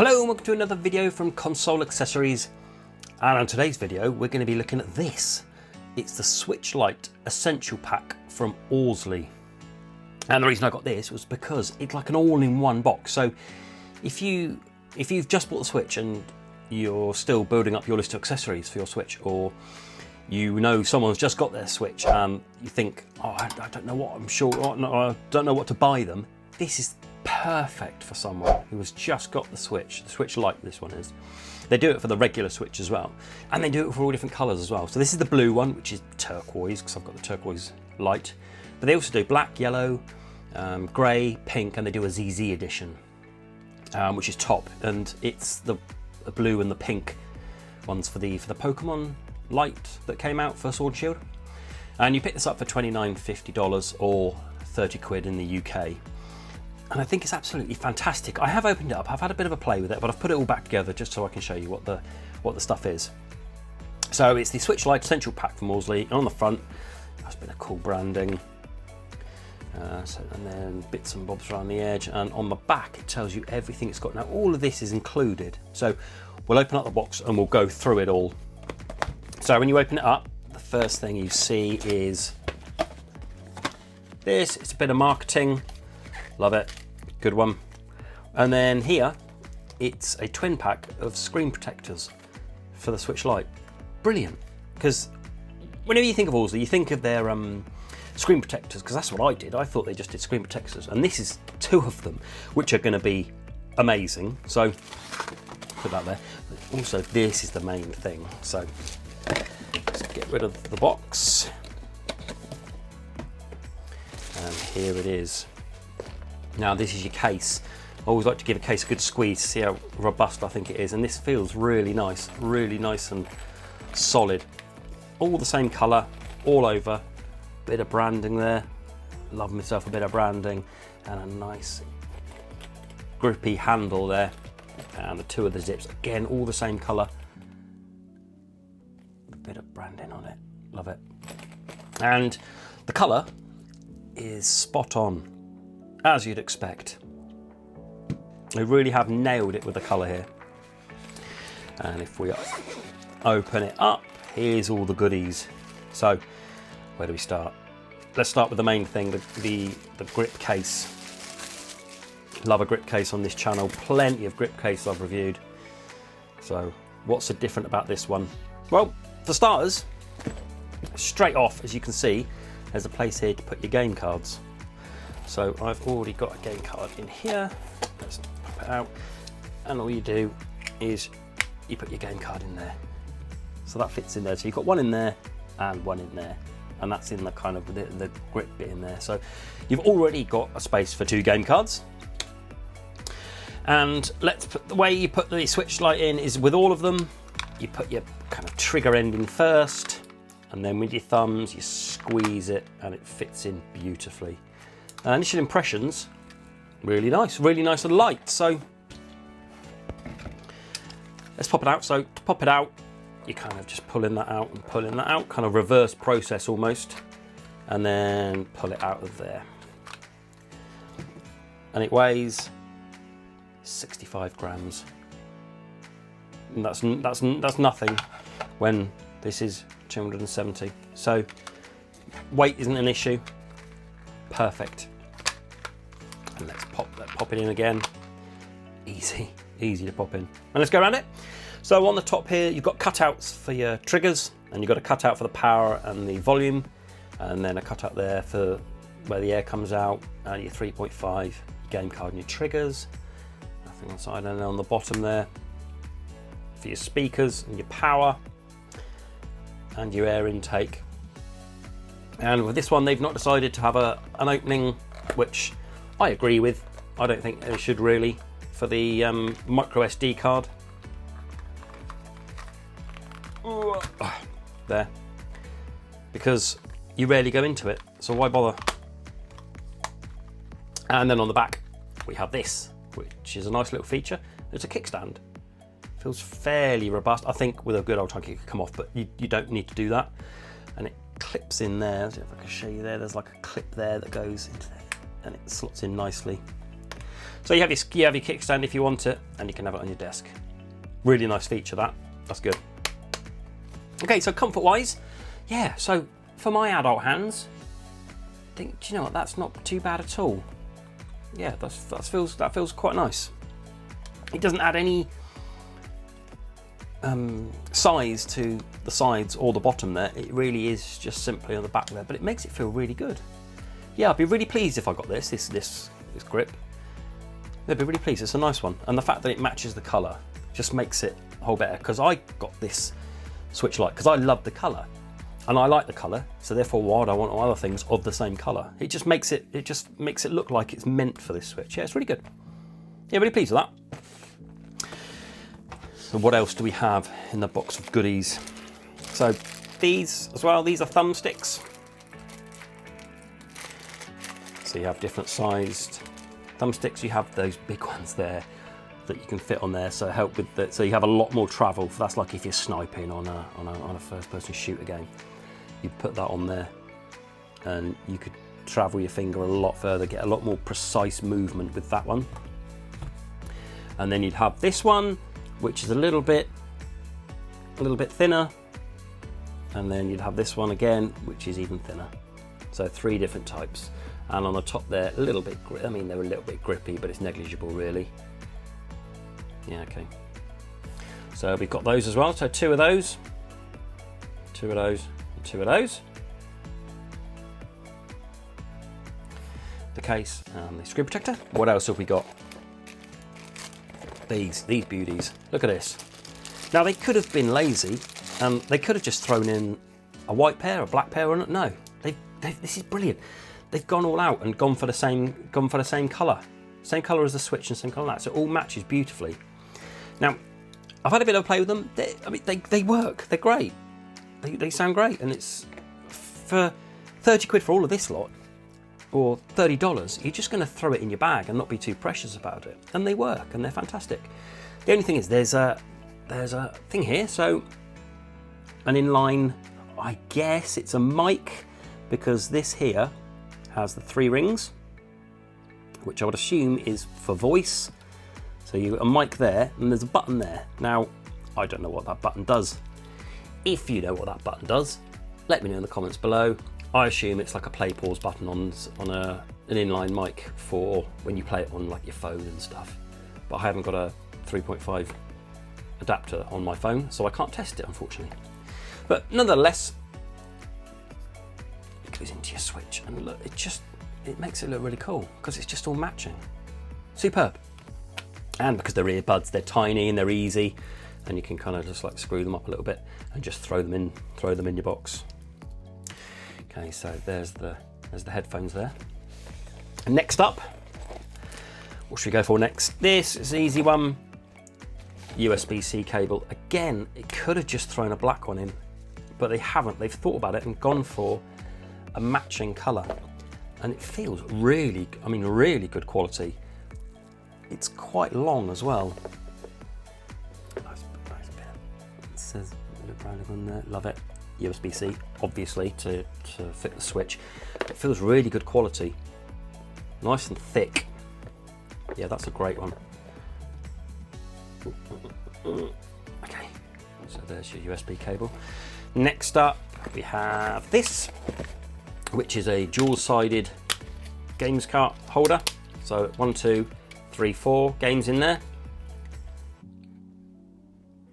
Hello and welcome to another video from Console Accessories, and on today's video we're going to be looking at this. It's the Switch Lite Essential Pack from Orzly, and the reason I got this was because it's like an all-in-one box. So if you've just bought the Switch and you're still building up your list of accessories for your Switch, or you know someone's just got their Switch and you think, oh, I don't know what, I don't know what to buy them, this is perfect for someone who has just got the Switch Lite this one is. They do it for the regular Switch as well, and they do it for all different colours as well. So this is the blue one, which is turquoise, because I've got the turquoise Lite, but they also do black, yellow, grey, pink, and they do a ZZ edition, which is top, and it's the blue and the pink ones for the Pokemon Lite that came out for Sword and Shield, and you pick this up for $29.50 or 30 quid in the UK. And I think it's absolutely fantastic. I have opened it up, I've had a bit of a play with it, but I've put it all back together just so I can show you what the stuff is. So it's the Switch Lite Essential Pack from Orzly, and on the front, that's a bit of cool branding. And then bits and bobs around the edge, and on the back it tells you everything it's got. Now all of this is included, so we'll open up the box and we'll go through it all. So when you open it up, the first thing you see is this. It's a bit of marketing, love it, good one. And then here, it's a twin pack of screen protectors for the Switch Lite. Brilliant, because whenever you think of Orzly, you think of their screen protectors, because that's what I did. I thought they just did screen protectors, and this is two of them, which are going to be amazing. So put that there. But also, this is the main thing. So let's get rid of the box, and here it is. Now this is your case. I always like to give a case a good squeeze to see how robust I think it is, and this feels really nice and solid. All the same colour, all over. Bit of branding there. Love myself a bit of branding, and a nice grippy handle there. And the two of the zips, again, all the same colour. A bit of branding on it, love it. And the colour is spot on, as you'd expect. They really have nailed it with the colour here. And if we open it up, here's all the goodies. So where do we start? Let's start with the main thing, the grip case. Love a grip case on this channel. Plenty of grip cases I've reviewed. So what's so different about this one? Well, for starters, straight off, as you can see, there's a place here to put your game cards. So I've already got a game card in here. Let's pop it out, and all you do is you put your game card in there. So that fits in there. So you've got one in there and one in there, and that's in the kind of the grip bit in there. So you've already got a space for two game cards. And let's put the way you put the Switch Lite in is with all of them. You put your kind of trigger end in first, and then with your thumbs you squeeze it, and it fits in beautifully. Initial impressions, really nice and light. So let's pop it out. So to pop it out, you kind of just pulling that out and pulling that out, kind of reverse process almost, and then pull it out of there. And it weighs 65 grams. And that's nothing when this is 270. So weight isn't an issue. Perfect. And let's pop it in again. Easy to pop in. And let's go around it. So on the top here, you've got cutouts for your triggers, and you've got a cutout for the power and the volume, and then a cutout there for where the air comes out, and your 3.5, your game card and your triggers. Nothing on the side, and then on the bottom there for your speakers and your power and your air intake. And with this one, they've not decided to have an opening, which I agree with. I don't think they should really, for the micro SD card. There. Because you rarely go into it, so why bother? And then on the back, we have this, which is a nice little feature. It's a kickstand. Feels fairly robust. I think with a good old chunky it could come off, but you don't need to do that. And it clips in there. Let's see if I can show you there. There's like a clip there that goes into there, and it slots in nicely. So you have your kickstand if you want it, and you can have it on your desk. Really nice feature that. That's good. Okay, so comfort-wise, yeah. So for my adult hands, do you know what? That's not too bad at all. Yeah, that feels quite nice. It doesn't add any size to the sides or the bottom there. It really is just simply on the back there, but it makes it feel really good. Yeah, I'd be really pleased if I got this grip. I'd be really pleased. It's a nice one, and the fact that it matches the colour just makes it a whole better. Because I got this Switch Lite because I love the colour, and I like the colour. So therefore, why would I want other things of the same colour? It just makes it look like it's meant for this Switch. Yeah, it's really good. Yeah, really pleased with that. So what else do we have in the box of goodies? So these as well, these are thumbsticks. So you have different sized thumbsticks. You have those big ones there that you can fit on there, so help with that. So you have a lot more travel. That's like if you're sniping on a first-person shooter game. You put that on there, and you could travel your finger a lot further, get a lot more precise movement with that one. And then you'd have this one, which is a little bit thinner, and then you'd have this one again, which is even thinner. So 3 different types, and on the top there, a little bit. I mean, they're a little bit grippy, but it's negligible, really. Yeah, okay. So we've got those as well. So 2 of those, 2 of those, and 2 of those. The case and the screen protector. What else have we got? These beauties. Look at this. Now they could have been lazy, and they could have just thrown in a white pair, a black pair, or no. This is brilliant. They've gone all out and gone for the same colour as the Switch and same colour that. So it all matches beautifully. Now, I've had a bit of a play with them. They work. They're great. They sound great, and it's for 30 quid for all of this lot, or $30. You're just going to throw it in your bag and not be too precious about it. And they work, and they're fantastic. The only thing is, there's a thing here. So an inline, I guess it's a mic, because this here has the 3 rings, which I would assume is for voice. So you've got a mic there, and there's a button there. Now, I don't know what that button does. If you know what that button does, let me know in the comments below. I assume it's like a play pause button on an inline mic for when you play it on like your phone and stuff. But I haven't got a 3.5 adapter on my phone, so I can't test it, unfortunately. But nonetheless, it goes into your Switch, and look, it makes it look really cool because it's just all matching. Superb. And because they're earbuds, they're tiny and they're easy, and you can kind of just like screw them up a little bit and just throw them in your box. Okay, so there's the headphones there. And next up, what should we go for next? This is an easy one. USB-C cable. Again, it could have just thrown a black one in, but they haven't. They've thought about it and gone for a matching colour, and it feels really good quality. It's quite long as well. Nice bit. It says branding on there. Love it. USB-C, obviously, to fit the Switch. It feels really good quality. Nice and thick. Yeah, that's a great one. Okay, so there's your USB cable. Next up, we have this, which is a dual-sided games cart holder. So 1, 2, 3, 4 games in there.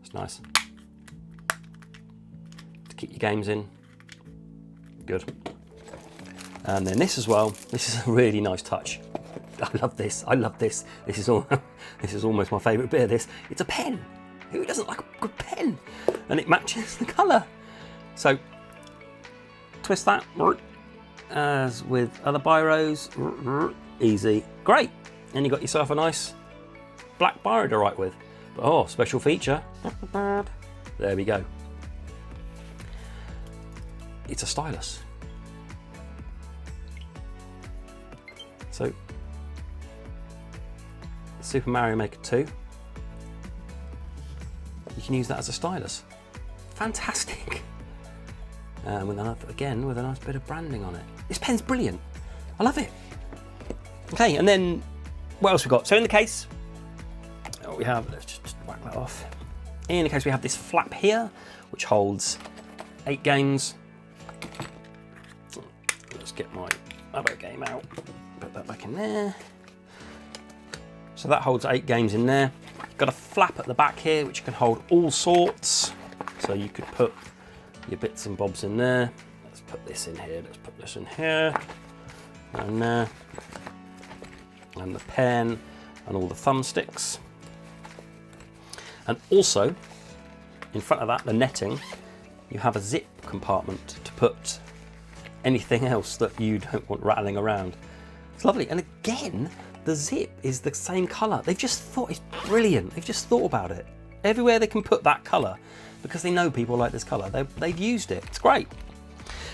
It's nice to keep your games in. Good. And then this as well. This is a really nice touch. I love this. I love this. This is almost my favourite bit of this. It's a pen. Who doesn't like a good pen? And it matches the colour. So twist that, as with other biros, easy, great. And you got yourself a nice black biro to write with. But, oh, special feature. There we go. It's a stylus. So Super Mario Maker 2, you can use that as a stylus. Fantastic. With a nice bit of branding on it. This pen's brilliant. I love it. Okay, and then what else we got? So in the case, we have, let's just whack that off. In the case, we have this flap here, which holds 8 games. Let's get my other game out, put that back in there. So that holds 8 games in there. Got a flap at the back here, which can hold all sorts. So you could put your bits and bobs in there. Let's put this in here, let's put this in here, and there. And the pen and all the thumbsticks. And also, in front of that, the netting, you have a zip compartment to put anything else that you don't want rattling around. It's lovely. And again, the zip is the same colour. They've just thought it's brilliant. They've just thought about it. Everywhere they can put that colour, because they know people like this colour, they've used it. It's great.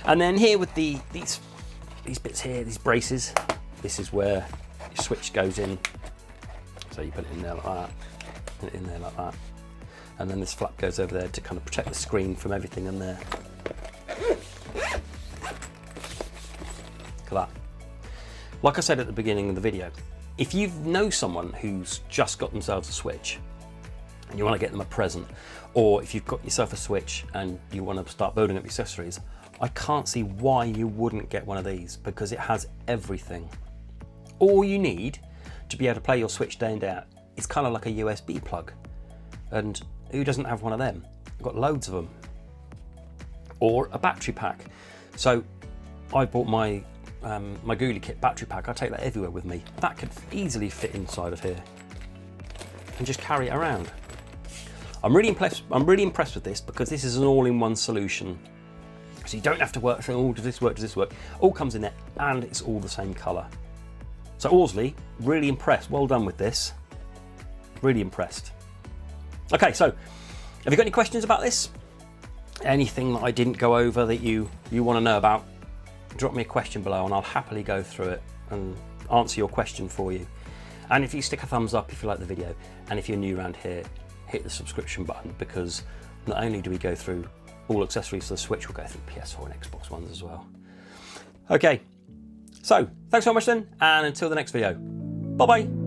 And then here with these bits here, these braces, this is where your switch goes in. So you put it in there like that, put it in there like that. And then this flap goes over there to kind of protect the screen from everything in there. Look at that. Like I said at the beginning of the video, if you know someone who's just got themselves a Switch and you want to get them a present, or if you've got yourself a Switch and you want to start building up accessories, I can't see why you wouldn't get one of these, because it has everything. All you need to be able to play your Switch day in, day out is kind of like a USB plug. And who doesn't have one of them? I've got loads of them. Or a battery pack. So I bought my my Ghoulie Kit battery pack. I take that everywhere with me. That could easily fit inside of here and just carry it around. I'm really impressed with this, because this is an all-in-one solution. So you don't have to work through, oh, does this work, does this work? All comes in there, and it's all the same colour. So Orzly, really impressed. Well done with this. Really impressed. Okay, so have you got any questions about this? Anything that I didn't go over that you want to know about? Drop me a question below and I'll happily go through it and answer your question for you. And if you stick a thumbs up if you like the video, and if you're new around here, hit the subscription button, because not only do we go through all accessories for the Switch, we'll go through PS4 and Xbox Ones as well. Okay, so thanks so much then, and until the next video, bye bye.